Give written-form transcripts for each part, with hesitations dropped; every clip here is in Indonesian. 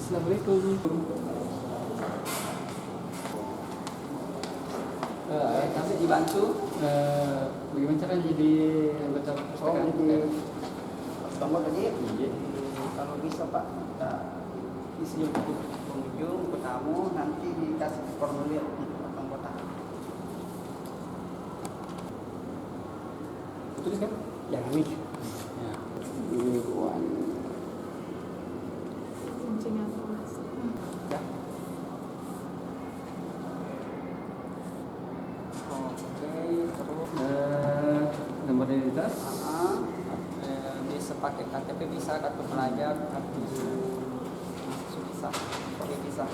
Assalamualaikum. Kami dibantu bagaimana cara jadi anggota perpustakaan? Tombol tadi? Iya. Kalau bisa Pak, kita isi buku pengunjung, buku tamu, nanti dikasih formulir untuk anggota. Tulis kan? Ya, kami. Ya. Ya. Oke, terus Nomor identitas? bisa pakai KTP, bisa kartu pelajar, kartu bisa, oke bisa.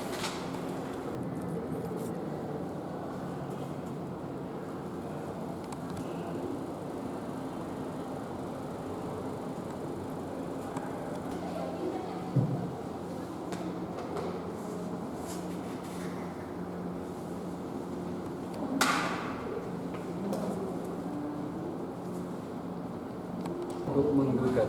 Untuk menggugat.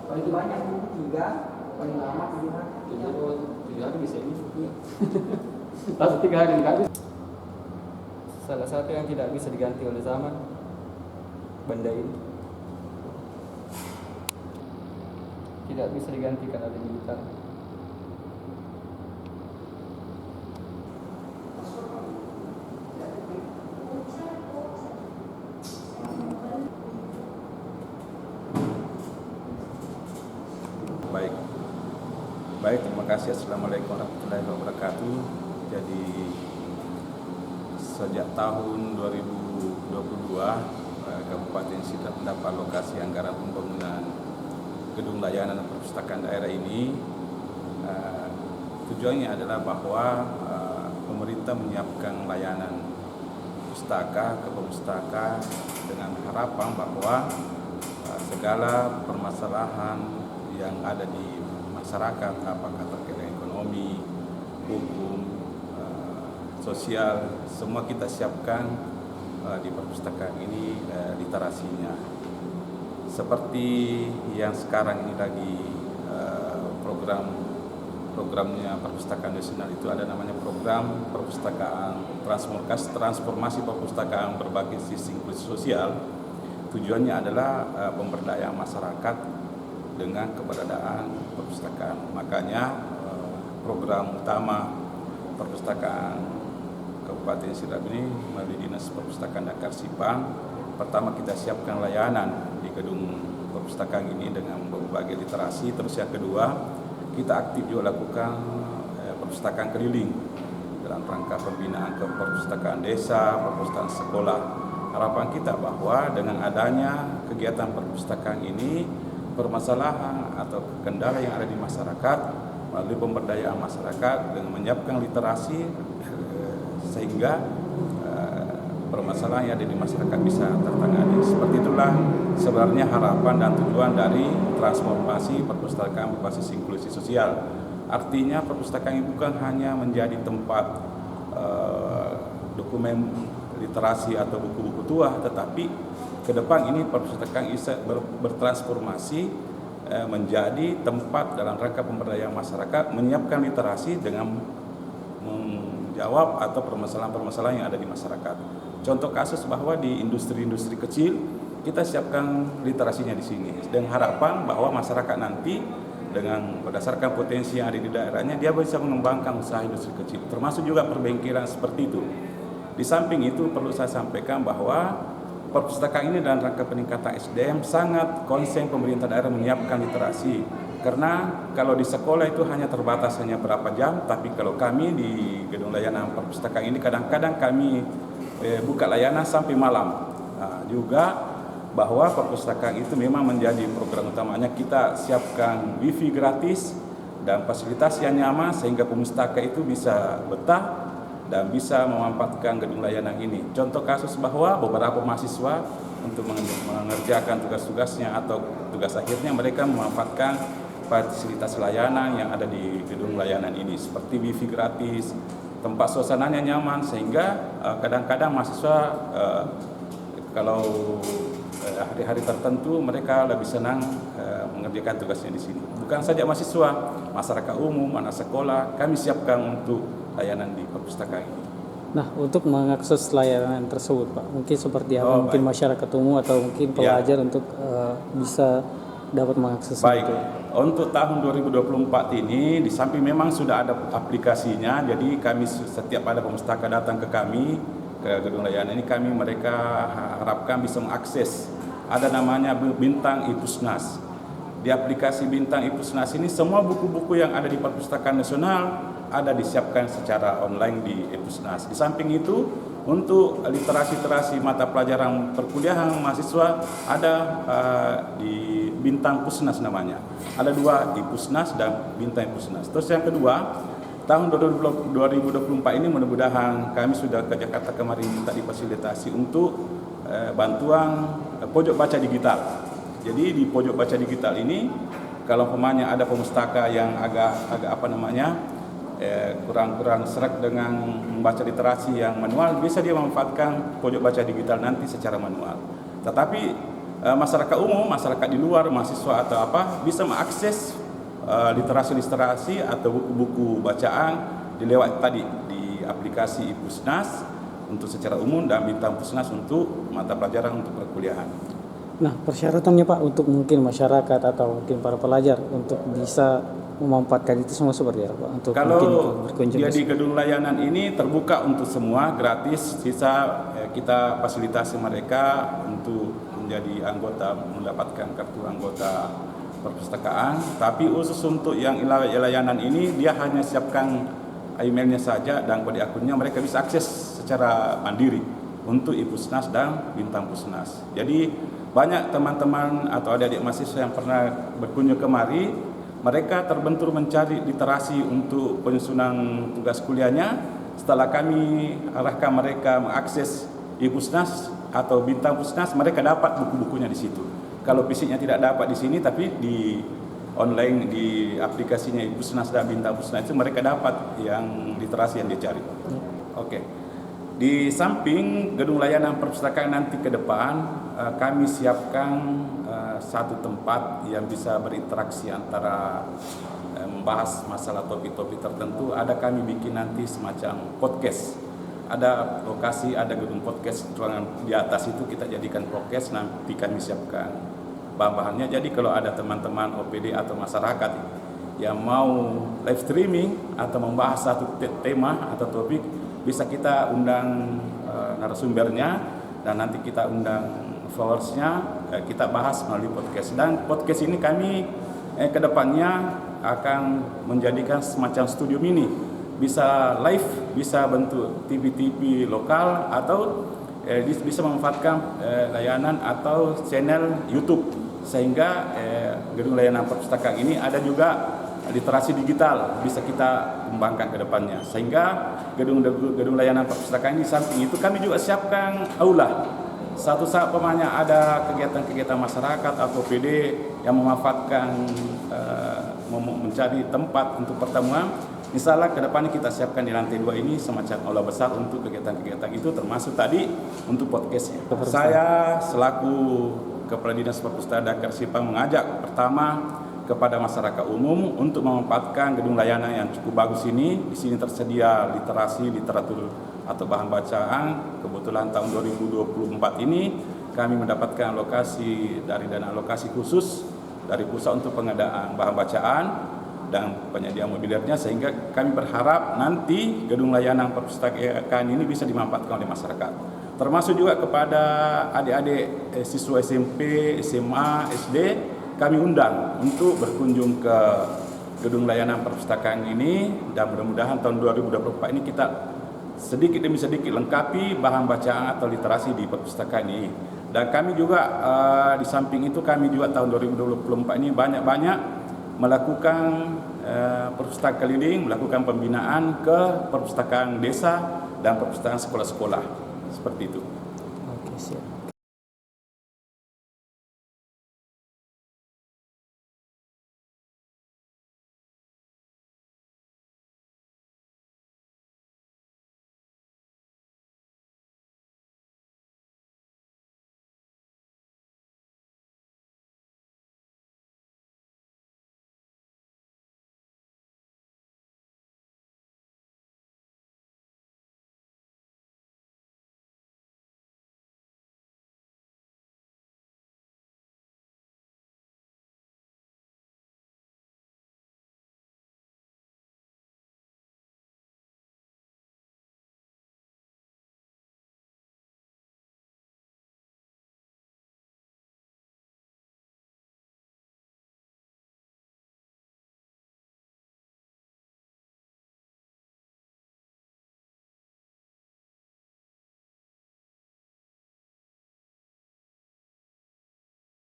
Kalau itu banyak juga, paling lama 7 hari. 7 hari bisa ini. Lalu 3 hari nggak habis. Salah satu yang tidak bisa diganti oleh zaman, benda ini tidak bisa digantikan oleh digital. Baik, terima kasih. Assalamualaikum warahmatullahi wabarakatuh. Jadi sejak tahun 2022 Kabupaten Sidrap mendapat alokasi anggaran pembangunan gedung layanan perpustakaan daerah ini. Tujuannya adalah bahwa pemerintah menyiapkan layanan pustaka ke pustaka dengan harapan bahwa segala permasalahan yang ada di masyarakat, apakah terkait dengan ekonomi, hukum, sosial, semua kita siapkan di perpustakaan ini literasinya. Seperti yang sekarang ini lagi programnya perpustakaan nasional itu ada namanya program perpustakaan transformasi perpustakaan berbasis inklusi sosial. Tujuannya adalah pemberdayaan masyarakat dengan keberadaan perpustakaan. Makanya program utama perpustakaan Kabupaten Sidrap ini melalui Dinas Perpustakaan dan Kearsipan, pertama kita siapkan layanan di gedung perpustakaan ini dengan berbagai literasi. Terus yang kedua, kita aktif juga lakukan perpustakaan keliling dalam rangka pembinaan ke perpustakaan desa, perpustakaan sekolah. Harapan kita bahwa dengan adanya kegiatan perpustakaan ini, permasalahan atau kendala yang ada di masyarakat melalui pemberdayaan masyarakat dengan menyiapkan literasi sehingga permasalahan yang ada di masyarakat bisa tertangani. Seperti itulah sebenarnya harapan dan tujuan dari transformasi perpustakaan berbasis inklusi sosial. Artinya perpustakaan ini bukan hanya menjadi tempat dokumen literasi atau buku-buku tua, tetapi ke depan ini perpustakaan bisa bertransformasi menjadi tempat dalam rangka pemberdayaan masyarakat, menyiapkan literasi dengan menjawab atau permasalahan-permasalahan yang ada di masyarakat. Contoh kasus bahwa di industri-industri kecil kita siapkan literasinya di sini dengan harapan bahwa masyarakat nanti dengan berdasarkan potensi yang ada di daerahnya dia bisa mengembangkan usaha industri kecil, termasuk juga perbengkelan seperti itu. Di samping itu perlu saya sampaikan bahwa perpustakaan ini dalam rangka peningkatan SDM sangat konsen pemerintah daerah menyiapkan literasi. Karena kalau di sekolah itu hanya terbatas hanya berapa jam, tapi kalau kami di gedung layanan perpustakaan ini kadang-kadang kami buka layanan sampai malam. Nah, juga bahwa perpustakaan itu memang menjadi program utamanya, kita siapkan wifi gratis dan fasilitas yang nyaman sehingga pemustaka itu bisa betah dan bisa memanfaatkan gedung layanan ini. Contoh kasus bahwa beberapa mahasiswa untuk mengerjakan tugas-tugasnya atau tugas akhirnya mereka memanfaatkan fasilitas layanan yang ada di gedung layanan ini seperti wifi gratis, tempat suasananya nyaman sehingga kadang-kadang mahasiswa kalau hari-hari tertentu mereka lebih senang mengerjakan tugasnya di sini. Bukan saja mahasiswa, masyarakat umum, anak sekolah, kami siapkan untuk layanan di perpustakaan ini. Nah, untuk mengakses layanan tersebut, Pak, mungkin seperti apa? Mungkin baik. masyarakat umum atau mungkin pelajar untuk bisa dapat mengakses Baik, itu. untuk tahun 2024 ini di samping memang sudah ada aplikasinya, jadi kami setiap ada pemustaka datang ke kami ke gedung layanan ini mereka harapkan bisa mengakses. Ada namanya Bintang Ipusnas. Di aplikasi Bintang Ipusnas ini semua buku-buku yang ada di Perpustakaan Nasional ada disiapkan secara online di Ipusnas. Di samping itu untuk literasi mata pelajaran perkuliahan mahasiswa ada di Bintang Pusnas namanya. Ada 2, Ipusnas dan Bintang Ipusnas. Terus yang kedua, tahun 2024 ini mudah-mudahan kami sudah ke Jakarta kemarin minta difasilitasi untuk bantuan pojok baca digital. Jadi di pojok baca digital ini kalau umpamanya ada pemustaka yang agak kurang serak dengan membaca literasi yang manual, bisa dia memanfaatkan pojok baca digital nanti secara manual. Tetapi masyarakat umum, masyarakat di luar, mahasiswa atau bisa mengakses literasi atau buku-buku bacaan dilewat tadi di aplikasi Ipusnas untuk secara umum dan Bintang Pusnas untuk mata pelajaran untuk perkuliahan. Nah, persyaratannya Pak untuk mungkin masyarakat atau mungkin para pelajar untuk bisa memanfaatkan itu semua seperti apa Pak? Untuk kalau berkunjung dia di gedung layanan ini terbuka untuk semua, gratis, sisa kita fasilitasi mereka untuk menjadi anggota, mendapatkan kartu anggota perpustakaan. Tapi khusus untuk yang layanan ini dia hanya siapkan emailnya saja dan kode akunnya, mereka bisa akses secara mandiri untuk Ipusnas dan Bintang Pusnas. Jadi banyak teman-teman atau adik-adik mahasiswa yang pernah berkunjung kemari, mereka terbentur mencari literasi untuk penyusunan tugas kuliahnya. Setelah kami arahkan mereka mengakses Ipusnas atau Bintang Pusnas, mereka dapat buku-bukunya di situ. Kalau fisiknya tidak dapat di sini, tapi di online di aplikasinya Ipusnas dan Bintang Pusnas itu mereka dapat yang literasi yang dia cari. Oke. Di samping gedung layanan perpustakaan nanti ke depan, kami siapkan satu tempat yang bisa berinteraksi antara membahas masalah topik-topik tertentu. Ada kami bikin nanti semacam podcast. Ada lokasi, ada gedung podcast ruangan di atas itu kita jadikan podcast, nanti kami siapkan bahan-bahannya. Jadi kalau ada teman-teman OPD atau masyarakat yang mau live streaming atau membahas satu tema atau topik, bisa kita undang narasumbernya dan nanti kita undang followersnya, kita bahas melalui podcast. Dan podcast ini kami kedepannya akan menjadikan semacam studio mini, bisa live, bisa bentuk TV lokal atau bisa memanfaatkan layanan atau channel YouTube, sehingga gedung layanan perpustakaan ini ada juga literasi digital bisa kita kembangkan ke depannya, sehingga gedung layanan perpustakaan ini samping itu kami juga siapkan aula. Satu saat pemanya ada kegiatan-kegiatan masyarakat atau PD yang memanfaatkan mencari tempat untuk pertemuan, insya Allah ke depannya kita siapkan di lantai 2 ini semacam aula besar untuk kegiatan-kegiatan itu, termasuk tadi untuk podcastnya. Saya selaku Kepala Dinas Perpustakaan Dakar Sipang mengajak pertama kepada masyarakat umum untuk memanfaatkan gedung layanan yang cukup bagus ini. Di sini tersedia literasi, literatur atau bahan bacaan. Kebetulan tahun 2024 ini kami mendapatkan alokasi dari dana alokasi khusus dari pusat untuk pengadaan bahan bacaan dan penyediaan mobiliernya, sehingga kami berharap nanti gedung layanan perpustakaan ini bisa dimanfaatkan oleh masyarakat. Termasuk juga kepada adik-adik siswa SMP, SMA, SD, kami undang untuk berkunjung ke gedung layanan perpustakaan ini, dan mudah-mudahan tahun 2024 ini kita sedikit demi sedikit lengkapi bahan bacaan atau literasi di perpustakaan ini. Dan kami juga di samping itu kami juga tahun 2024 ini banyak-banyak melakukan perpustakaan keliling, melakukan pembinaan ke perpustakaan desa dan perpustakaan sekolah-sekolah seperti itu. Oke, siap.